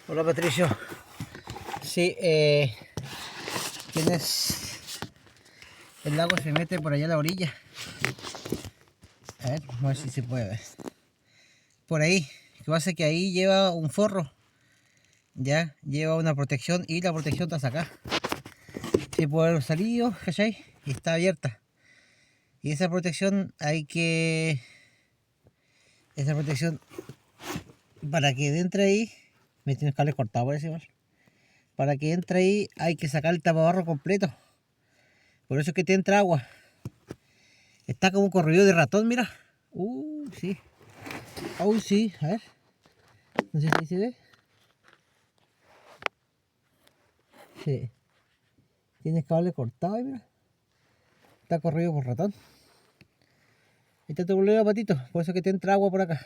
Hola Patricio. Sí, tienes... El agua se mete por allá a la orilla. A ver, vamos a ver si se puede ver. Por ahí. Lo que pasa es que ahí lleva un forro. Ya, lleva una protección y la protección está acá. Sí, puede haber salido, ¿cachai? Y está abierta. Y esa protección hay que... Esa protección, para que entre ahí... Me tienes cable cortado por eso igual. Para que entre ahí hay que sacar el tapabarro completo. Por eso es que te entra agua. Está como un corrido de ratón, mira. Sí. Uy, sí, a ver. No sé si se ve. Sí. Tienes cable cortado, mira. Está corrido por ratón. Este es tu problema, patito. Por eso es que te entra agua por acá.